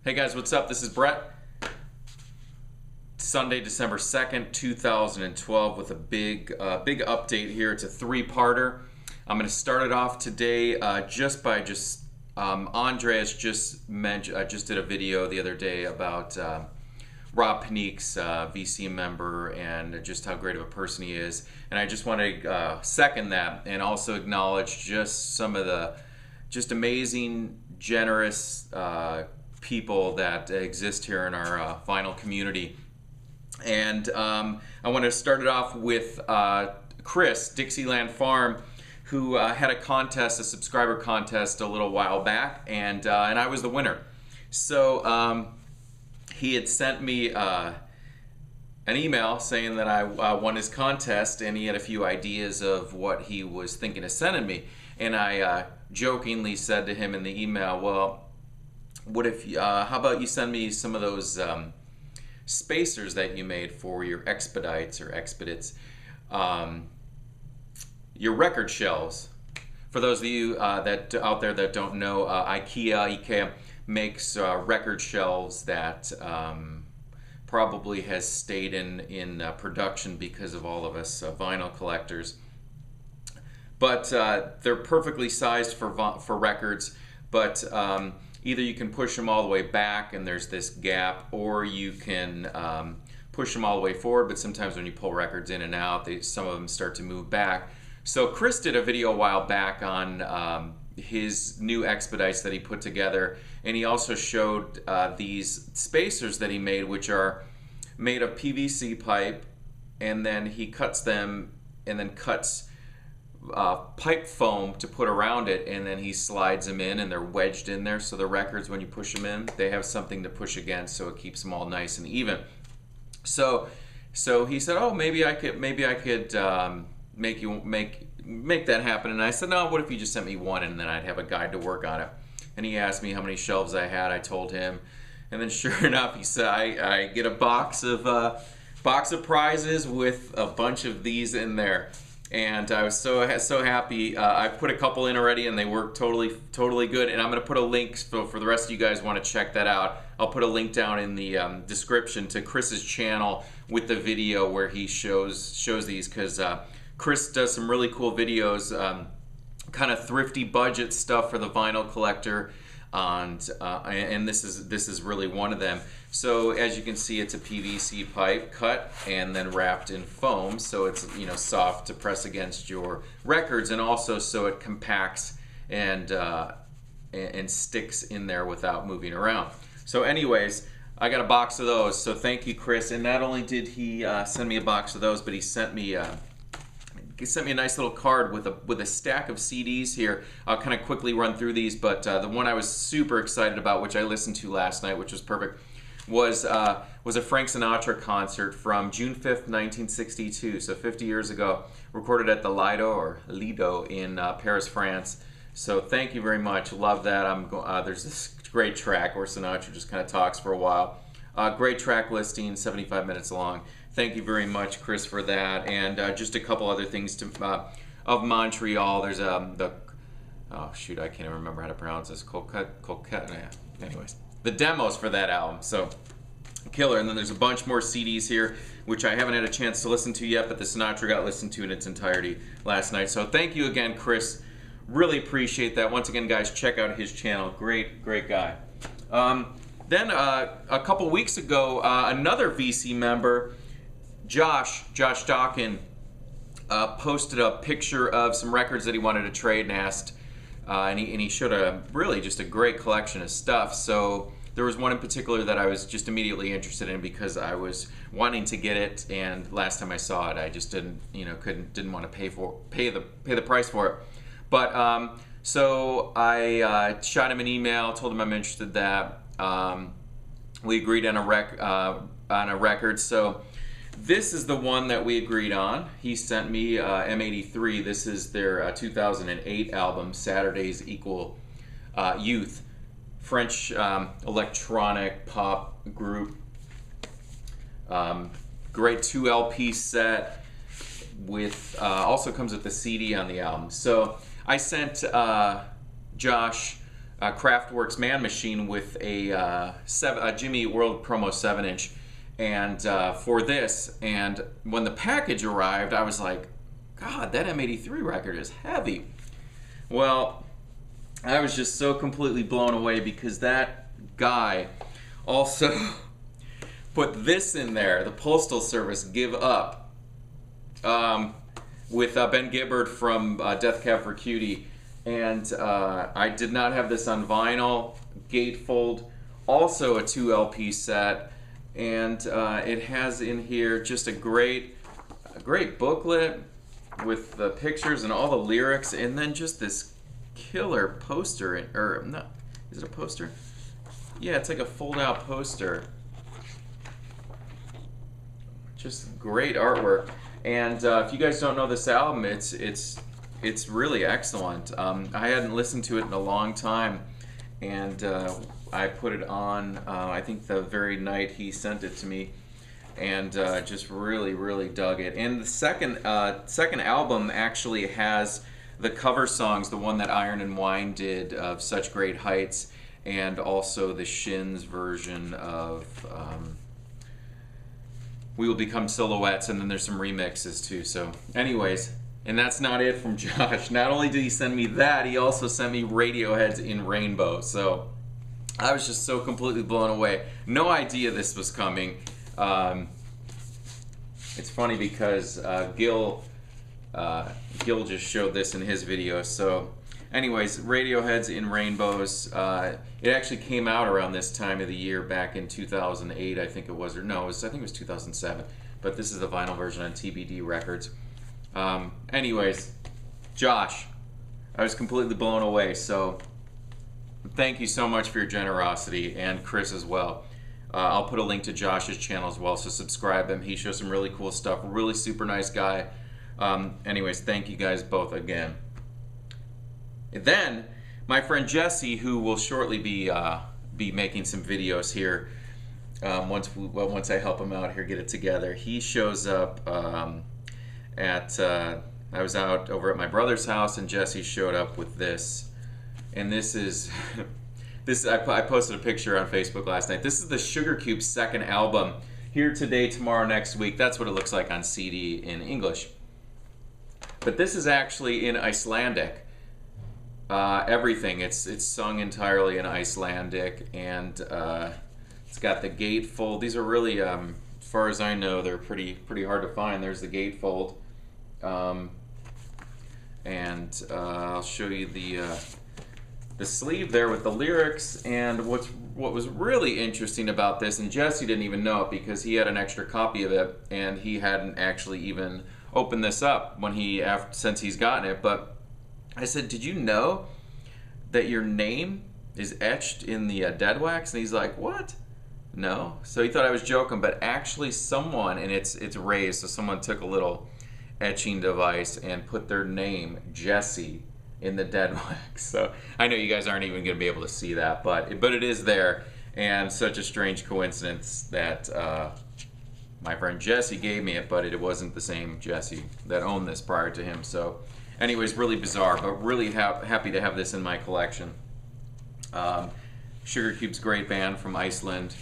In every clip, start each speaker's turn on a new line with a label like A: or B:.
A: Hey guys, what's up? This is Bret. Sunday, December 2nd, 2012 with a big update here. It's a three-parter. I'm going to start it off today Andreas just mentioned, I just did a video the other day about Rob Panique's VC member and just how great of a person he is. And I just want to second that and also acknowledge just some of the amazing, generous people that exist here in our vinyl community. And I want to start it off with Kris, Dixieland Farm, who had a contest, a subscriber contest a little while back, and I was the winner. So he had sent me an email saying that I won his contest, and he had a few ideas of what he was thinking of sending me. And I jokingly said to him in the email, well, what if, how about you send me some of those spacers that you made for your expedites or expedites, your record shelves. For those of you that out there that don't know, IKEA makes record shelves that probably has stayed in production because of all of us vinyl collectors. But they're perfectly sized for records, but either you can push them all the way back and there's this gap, or you can push them all the way forward, but sometimes when you pull records in and out, some of them start to move back. So Kris did a video a while back on his new expedites that he put together, and he also showed these spacers that he made, which are made of PVC pipe, and then he cuts them and then cuts pipe foam to put around it, and then he slides them in and they're wedged in there, so the records, when you push them in, they have something to push against, so it keeps them all nice and even. So he said, oh, maybe I could make that happen. And I said, no, what if you just sent me one and then I'd have a guide to work on it. And he asked me how many shelves I had. I told him, and then sure enough, he said I get a box of prizes with a bunch of these in there. And I was so happy. I put a couple in already, and they work totally good. And I'm going to put a link for the rest of you guys want to check that out. I'll put a link down in the description to Kris's channel with the video where he shows these, because Kris does some really cool videos, kind of thrifty budget stuff for the vinyl collector, and this is really one of them. So as you can see, it's a PVC pipe cut and then wrapped in foam, so it's soft to press against your records, and also so it compacts and sticks in there without moving around. So anyways, I got a box of those. So thank you, Kris. And not only did he send me a box of those, but he sent me a nice little card with a stack of CDs here. I'll kind of quickly run through these, but the one I was super excited about, which I listened to last night, which was perfect, was a Frank Sinatra concert from June 5th, 1962, so 50 years ago, recorded at the Lido in Paris, France. So thank you very much. Love that. There's this great track where Sinatra just kind of talks for a while. Great track listing, 75 minutes long. Thank you very much, Kris, for that. And just a couple other things of Montreal. There's oh shoot, I can't even remember how to pronounce this. Coquette. Anyways, the demos for that album. So killer. And then there's a bunch more CDs here, which I haven't had a chance to listen to yet, but the Sinatra got listened to in its entirety last night. So thank you again, Kris. Really appreciate that. Once again, guys, check out his channel. Great guy. Then a couple weeks ago, another VC member, Josh Dawkin, posted a picture of some records that he wanted to trade and asked, and he showed really just a great collection of stuff. So there was one in particular that I was just immediately interested in because I was wanting to get it, and last time I saw it, I just didn't want to pay the price for it. But so I shot him an email, told him I'm interested in that. We agreed on a record. So this is the one that we agreed on. He sent me M83. This is their 2008 album, Saturdays Equal Youth. French electronic pop group. Great 2 LP set with also comes with the CD on the album. So I sent Josh Kraftwerk's Man Machine with a Jimmy Eat World Promo 7-inch, and for this. And when the package arrived, I was like, God, that M83 record is heavy. Well, I was just so completely blown away because that guy also put this in there, the Postal Service Give Up, with Ben Gibbard from Death Cab for Cutie. And I did not have this on vinyl, gatefold, also a 2 LP set, and it has in here just a great booklet with the pictures and all the lyrics, and then just this killer poster, or not, is it a poster? Yeah, it's like a fold-out poster. Just great artwork. And if you guys don't know this album, it's really excellent. I hadn't listened to it in a long time, and I put it on, I think the very night he sent it to me, and just really dug it. And the second album actually has the cover songs, the one that Iron and Wine did of Such Great Heights, and also the Shins version of We Will Become Silhouettes, and then there's some remixes too. So anyways, and that's not it from Josh. Not only did he send me that, he also sent me Radiohead's In Rainbow. So I was just so completely blown away. No idea this was coming. It's funny because Gil just showed this in his video. So anyways, Radiohead's In Rainbows. It actually came out around this time of the year back in 2008, I think it was. Or no, I think it was 2007. But this is the vinyl version on TBD Records. Anyways, Josh, I was completely blown away. So thank you so much for your generosity, and Kris as well. I'll put a link to Josh's channel as well, so subscribe him. He shows some really cool stuff. Really super nice guy. Anyways, thank you guys both again. And then my friend Jesse, who will shortly be making some videos here once I help him out here, get it together. He shows up I was out over at my brother's house, and Jesse showed up with this. And this is I posted a picture on Facebook last night. This is the Sugar Cube's second album. Here today, tomorrow, next week. That's what it looks like on CD in English. But this is actually in Icelandic. Everything. It's sung entirely in Icelandic, and it's got the gatefold. These are really, as far as I know, they're pretty hard to find. There's the gatefold, and I'll show you the sleeve there with the lyrics. And what was really interesting about this, and Jesse didn't even know it because he had an extra copy of it, and he hadn't actually even opened this up since he's gotten it. But I said, did you know that your name is etched in the dead wax? And he's like, what? No. So he thought I was joking, but actually someone, and it's raised, so someone took a little etching device and put their name, Jesse, in the dead wax. So I know you guys aren't even going to be able to see that, but it is there. And such a strange coincidence that my friend Jesse gave me it, but it wasn't the same Jesse that owned this prior to him. So anyways, really bizarre, but really happy to have this in my collection. Sugar Cube's great band from Iceland.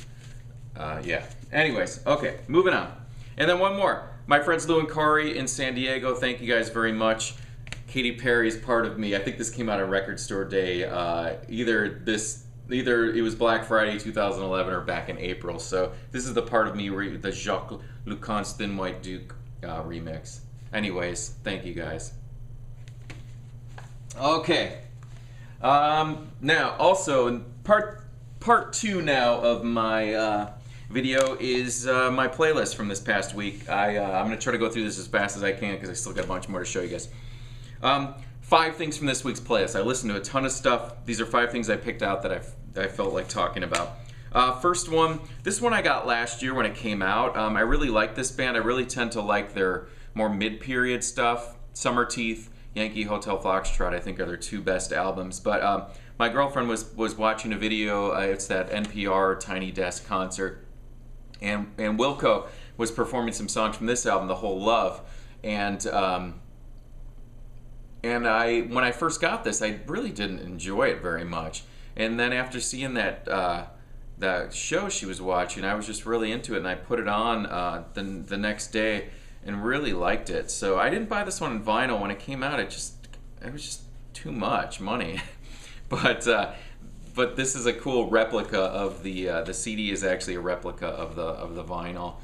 A: Yeah. Anyways, okay, moving on. And then one more. My friends Lou and Corey in San Diego, thank you guys very much. Katy Perry's Part of Me. I think this came out on Record Store Day. Either it was Black Friday 2011 or back in April. So this is the Part of Me, the Jacques Lucan's Thin White Duke remix. Anyways, thank you guys. Okay. Now, also, in part two now of my video is my playlist from this past week. I'm going to try to go through this as fast as I can because I still got a bunch more to show you guys. 5 things from this week's playlist. I listened to a ton of stuff. These are 5 things I picked out that I felt like talking about. First one, this one I got last year when it came out. I really like this band. I really tend to like their more mid-period stuff. Summer Teeth, Yankee Hotel Foxtrot, I think, are their 2 best albums. But my girlfriend was watching a video. It's that NPR Tiny Desk concert, and Wilco was performing some songs from this album, The Whole Love, and when I first got this, I really didn't enjoy it very much. And then after seeing that show she was watching, I was just really into it, and I put it on the next day and really liked it. So I didn't buy this one in vinyl when it came out. It was just too much money. But this is a cool replica of the CD is actually a replica of the vinyl,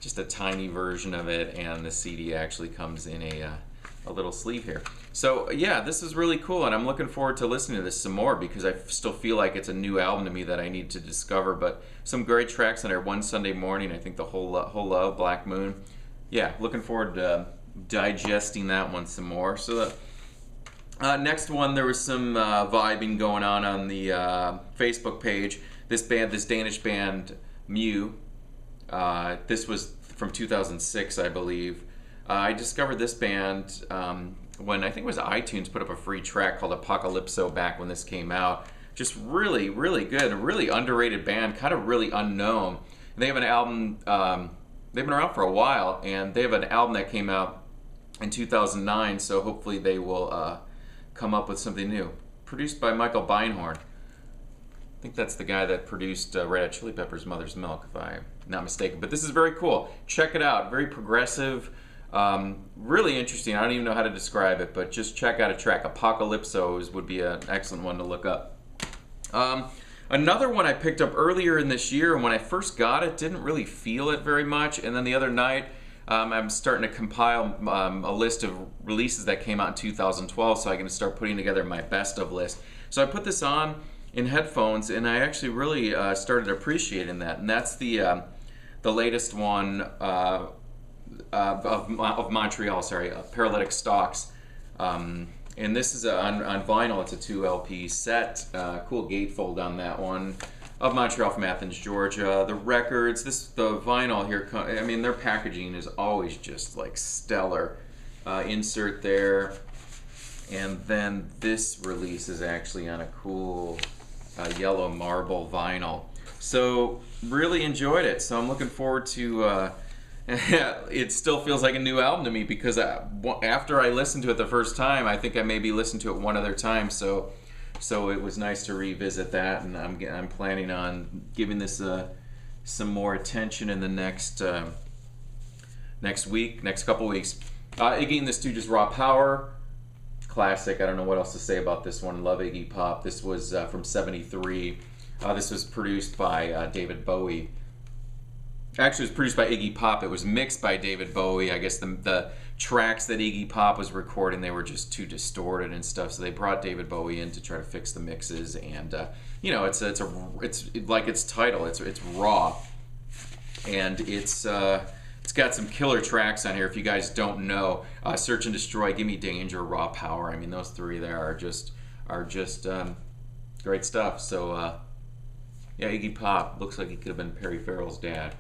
A: just a tiny version of it, and the CD actually comes in a little sleeve here. So yeah, this is really cool, and I'm looking forward to listening to this some more because I still feel like it's a new album to me that I need to discover. But some great tracks on there. One Sunday Morning, I think the whole love, Black Moon. Yeah, looking forward to digesting that one some more. So next one, there was some vibing going on the Facebook page. This Danish band Mew. This was from 2006, I believe. I discovered this band when I think it was iTunes put up a free track called Apocalypso back when this came out. Just really, really good. A really underrated band, kind of really unknown. And they have an album, they've been around for a while, and they have an album that came out in 2009, so hopefully they will come up with something new. Produced by Michael Beinhorn. I think that's the guy that produced Red Hot Chili Peppers' Mother's Milk, if I'm not mistaken. But this is very cool. Check it out. Very progressive. Really interesting. I don't even know how to describe it, but just check out a track. Apocalypsos would be an excellent one to look up. Another one I picked up earlier in this year, and when I first got it, didn't really feel it very much. And then the other night, I'm starting to compile a list of releases that came out in 2012, so I can start putting together my best of list. So I put this on in headphones, and I actually really started appreciating that. And that's the latest one of Montreal, Paralytic Stalks. And this is on vinyl. It's a 2 LP set. Cool gatefold on that one. Of Montreal from Athens, Georgia. The records, the vinyl here, I mean, their packaging is always just like stellar. Insert there. And then this release is actually on a cool yellow marble vinyl. So really enjoyed it. So I'm looking forward to it still feels like a new album to me because after I listened to it the first time, I think I maybe listened to it one other time. So it was nice to revisit that, and I'm planning on giving this some more attention in the next couple weeks. Iggy and the Stooges' Raw Power, classic. I don't know what else to say about this one. Love Iggy Pop. This was from '73. This was produced by David Bowie. Actually, it was produced by Iggy Pop. It was mixed by David Bowie. I guess the tracks that Iggy Pop was recording, they were just too distorted and stuff. So they brought David Bowie in to try to fix the mixes. And you know, it's like its title. It's raw, and it's got some killer tracks on here. If you guys don't know, Search and Destroy, Gimme Danger, Raw Power. I mean, those three there are just great stuff. So yeah, Iggy Pop looks like he could have been Perry Farrell's dad.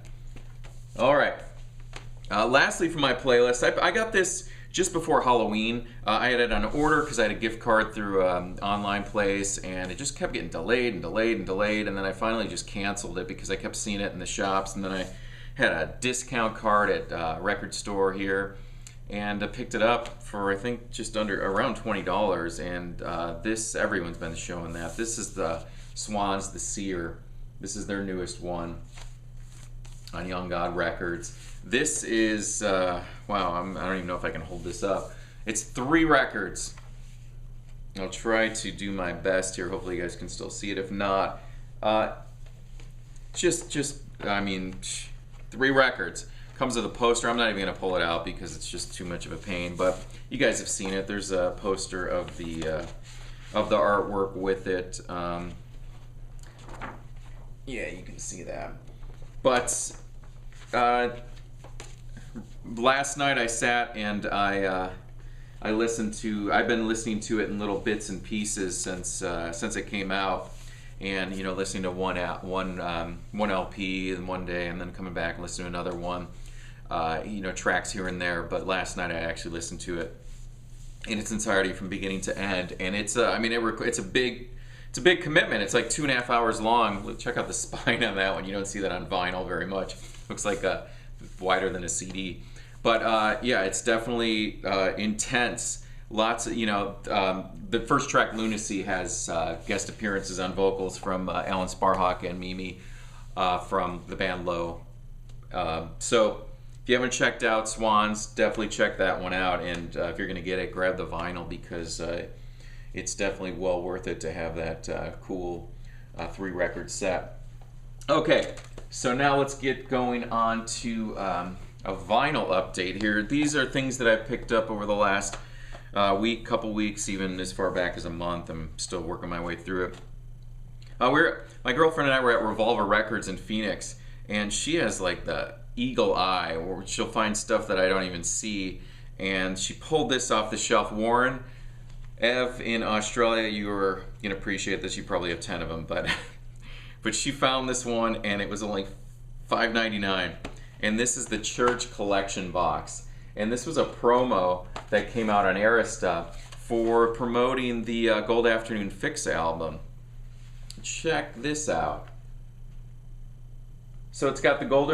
A: All right. Lastly, for my playlist, I got this just before Halloween. I had it on order because I had a gift card through an online place, and it just kept getting delayed, and then I finally just canceled it because I kept seeing it in the shops, and then I had a discount card at a record store here, and I picked it up for I think just around $20, and this, everyone's been showing that. This is the Swans, The Seer. This is their newest one on Young God Records. This is, wow, I don't even know if I can hold this up. It's 3 records. I'll try to do my best here. Hopefully you guys can still see it. If not, I mean, 3 records. Comes with a poster. I'm not even going to pull it out because it's just too much of a pain, but you guys have seen it. There's a poster of the artwork with it. Yeah, you can see that. But last night I sat and I listened to. I've been listening to it in little bits and pieces since it came out, and you know, listening to one LP in one day, and then coming back and listening to another one. You know, tracks here and there. But last night I actually listened to it in its entirety from beginning to end, and it's I mean, it's a big commitment. It's like 2.5 hours long. Check out the spine on that one. You don't see that on vinyl very much. Looks like wider than a CD. But yeah, it's definitely intense. lots of, the first track, Lunacy, has guest appearances on vocals from Alan Sparhawk and Mimi from the band Low. So if you haven't checked out Swans, definitely check that one out. And if you're going to get it, grab the vinyl, because it's definitely well worth it to have that cool 3-record set. Okay, so now let's get going on to a vinyl update here. These are things that I picked up over the last week, couple weeks, even as far back as a month. I'm still working my way through it. My girlfriend and I were at Revolver Records in Phoenix, and she has like the eagle eye, where she'll find stuff that I don't even see. And she pulled this off the shelf. Warren, Ev in Australia, you're gonna appreciate this. You probably have 10 of them, but but she found this one, and it was only $5.99. And this is the Church Collection box. And this was a promo that came out on Arista for promoting the Gold Afternoon Fix album. Check this out. So it's got the Gold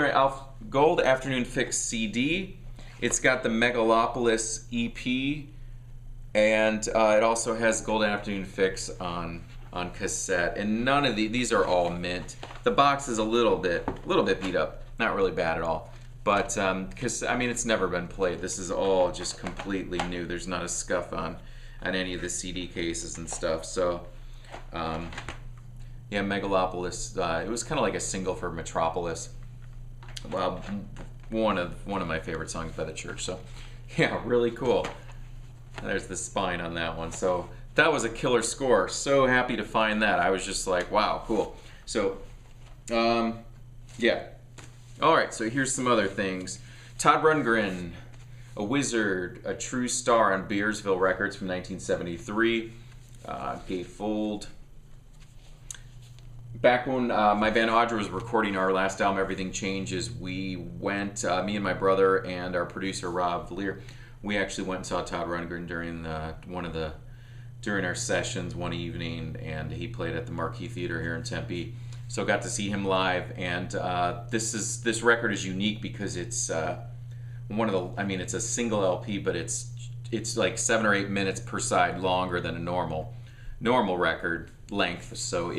A: Afternoon Fix CD. It's got the Megalopolis EP. And it also has Gold Afternoon Fix on cassette. And none of these are all mint. The box is a little bit beat up. Not really bad at all. But, because, I mean, it's never been played. This is all just completely new. There's not a scuff on any of the CD cases and stuff. So, yeah, Megalopolis, it was kind of like a single for Metropolis. Well, one of my favorite songs by the Church. So, yeah, really cool. There's the spine on that one. So, that was a killer score. So happy to find that. I was just like, wow, cool. So, yeah. Alright, so here's some other things. Todd Rundgren, a wizard, a true star on Beersville Records from 1973. Gatefold. Back when my band Audra was recording our last album, Everything Changes, we went, me and my brother and our producer Rob Valier, we actually went and saw Todd Rundgren during our sessions one evening, and he played at the Marquee Theater here in Tempe. So got to see him live, and this record is unique because it's it's a single LP, but it's like 7 or 8 minutes per side longer than a normal record length. So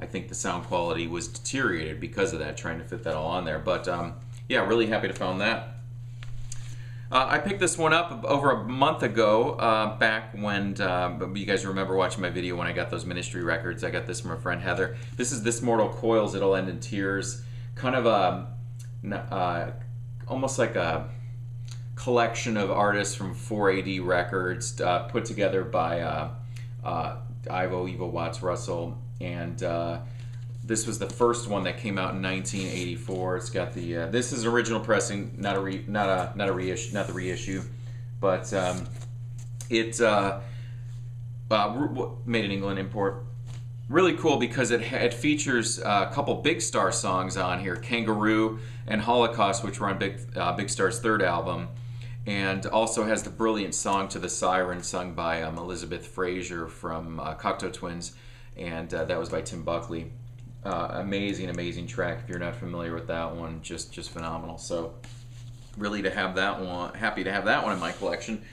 A: I think the sound quality was deteriorated because of that, trying to fit that all on there. But yeah, really happy to find that. I picked this one up over a month ago, back when, you guys remember watching my video when I got those Ministry records. I got this from a friend, Heather. This is This Mortal Coils, It'll End in Tears. Kind of almost like a collection of artists from 4AD Records, put together by Ivo Watts Russell. And this was the first one that came out in 1984. It's got the this is original pressing, not the reissue, but it's made in England import. Really cool because it features a couple Big Star songs on here, Kangaroo and Holocaust, which were on Big Star's third album, and also has the brilliant song To the Siren sung by Elizabeth Fraser from Cocteau Twins, and that was by Tim Buckley. Amazing track. If you're not familiar with that one, just phenomenal. So really happy to have that one in my collection.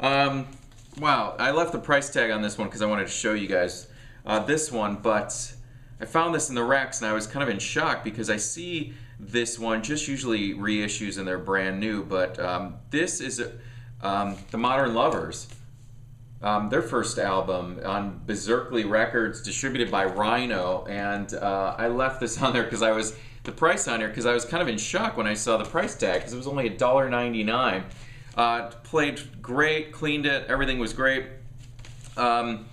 A: Wow, I left the price tag on this one because I wanted to show you guys this one, but I found this in the racks and I was kind of in shock because I see this one just usually reissues and they're brand new, but this is the Modern Lovers. Their first album on Berserkly Records, distributed by Rhino, and I left this on there because the price on here because I was kind of in shock when I saw the price tag because it was only $1.99. Played great, cleaned it, everything was great. Modern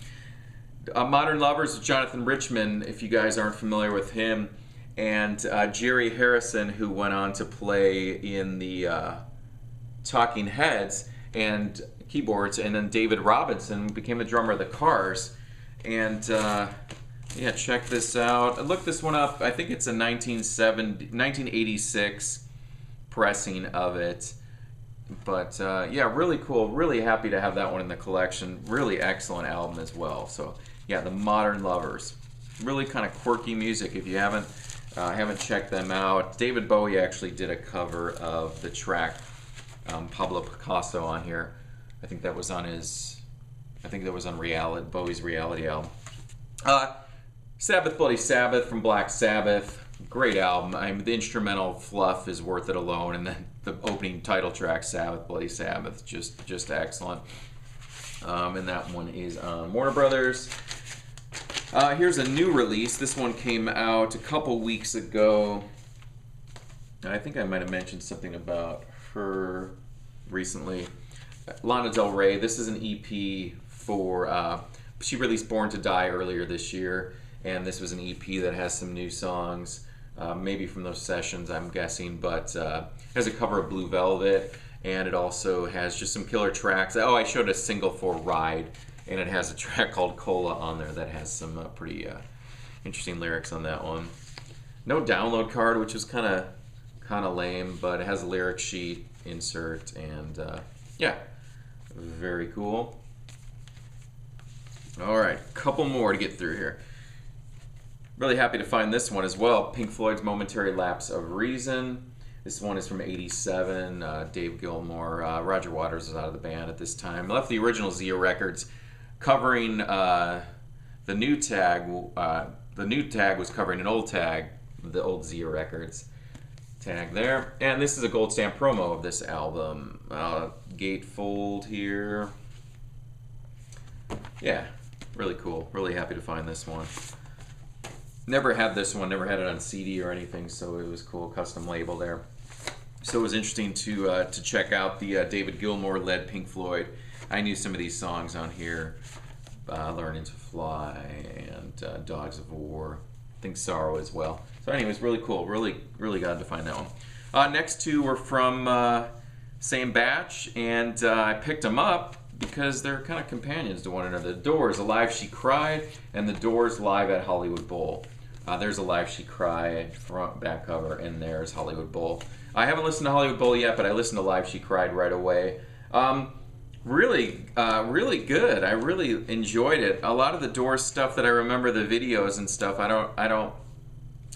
A: Lovers, Jonathan Richman, if you guys aren't familiar with him, and Jerry Harrison, who went on to play in the Talking Heads and keyboards, and then David Robinson became the drummer of the Cars. And yeah, check this out. I looked this one up. I think it's a 1986 pressing of it. But yeah, really cool. Really happy to have that one in the collection. Really excellent album as well. So yeah, the Modern Lovers. Really kind of quirky music. If you haven't checked them out, David Bowie actually did a cover of the track Pablo Picasso on here. I think that was on his, I think that was on Bowie's Reality album. Sabbath, Bloody Sabbath from Black Sabbath. Great album. The instrumental fluff is worth it alone, and then the opening title track, Sabbath, Bloody Sabbath, just excellent. And that one is on Warner Brothers. Here's a new release. This one came out a couple weeks ago. I think I might have mentioned something about her recently. Lana Del Rey. This is an EP for... she released Born to Die earlier this year, and this was an EP that has some new songs. Maybe from those sessions, I'm guessing, but has a cover of Blue Velvet, and it also has just some killer tracks. Oh, I showed a single for Ride, and it has a track called Cola on there that has some pretty interesting lyrics on that one. No download card, which was kind of lame, but it has a lyric sheet insert, and yeah, very cool. All right, couple more to get through here. Really happy to find this one as well. Pink Floyd's Momentary Lapse of Reason. This one is from '87. Dave Gilmour, Roger Waters was out of the band at this time. Left the original Zia Records, covering the new tag. The new tag was covering an old tag, the old Zia Records tag there. And this is a gold stamp promo of this album. Gatefold here. Yeah, really cool. Really happy to find this one. Never had this one, never had it on CD or anything, so it was cool, custom label there. So it was interesting to check out the David Gilmour-led Pink Floyd. I knew some of these songs on here, Learning to Fly and Dogs of War, I think Sorrow as well. So anyways, really cool, really glad to find that one. Next two were from same batch, and I picked them up because they're kind of companions to one another. The Doors, Alive She Cried, and The Doors live at Hollywood Bowl. There's Alive She Cried, front, back cover, and there's Hollywood Bowl. I haven't listened to Hollywood Bowl yet, but I listened to Alive She Cried right away. Really good. I really enjoyed it. A lot of the Doors stuff that I remember, the videos and stuff, I don't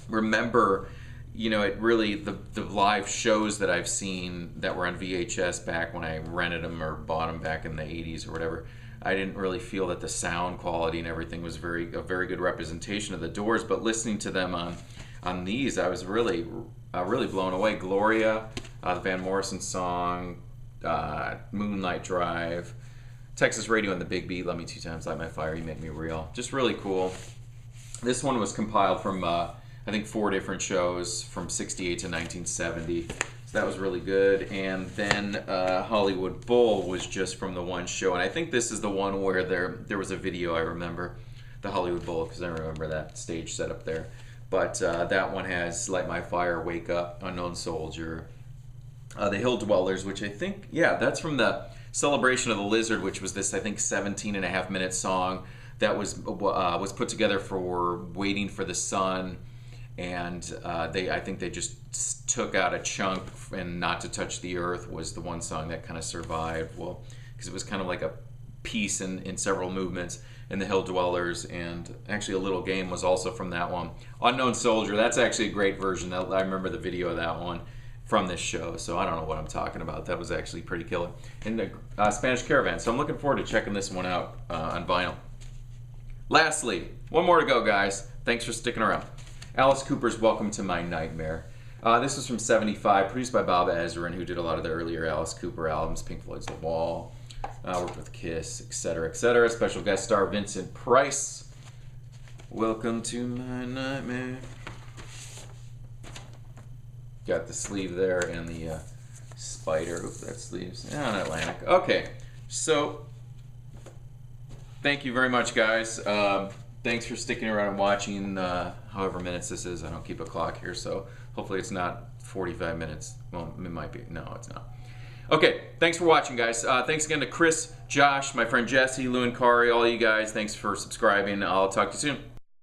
A: remember, you know, it really, the live shows that I've seen that were on VHS back when I rented them or bought them back in the 80s or whatever. I didn't really feel that the sound quality and everything was a very good representation of the Doors, but listening to them on these, I was really blown away. Gloria, the Van Morrison song, Moonlight Drive, Texas Radio and the Big Beat, Love Me Two Times, Light My Fire, You Make Me Real. Just really cool. This one was compiled from, I think, 4 different shows from '68 to 1970. So that was really good. And then Hollywood Bowl was just from the one show. And I think this is the one where there was a video, I remember, the Hollywood Bowl, because I remember that stage setup there. But that one has Light My Fire, Wake Up, Unknown Soldier, The Hill Dwellers, which I think, yeah, that's from the Celebration of the Lizard, which was this, I think, 17.5-minute song that was put together for Waiting for the Sun. And I think they just took out a chunk, and Not to Touch the Earth was the one song that kind of survived. Well, because it was kind of like a piece in several movements. And The Hill Dwellers, and actually A Little Game was also from that one. Unknown Soldier, that's actually a great version. I remember the video of that one from this show, so I don't know what I'm talking about. That was actually pretty killer. And the Spanish Caravan, so I'm looking forward to checking this one out on vinyl. Lastly, one more to go, guys. Thanks for sticking around. Alice Cooper's Welcome to My Nightmare. This was from '75, produced by Bob Ezrin, who did a lot of the earlier Alice Cooper albums, Pink Floyd's The Wall, worked with Kiss, etc., etc. Special guest star Vincent Price. Welcome to my nightmare. Got the sleeve there and the spider. Oops, that sleeve's on Atlantic. Okay, so thank you very much, guys. Thanks for sticking around and watching however minutes this is. I don't keep a clock here, so hopefully it's not 45 minutes. Well, it might be. No, it's not. Okay, thanks for watching, guys. Thanks again to Kris, Josh, my friend Jesse, Lou and Kari, all you guys. Thanks for subscribing. I'll talk to you soon.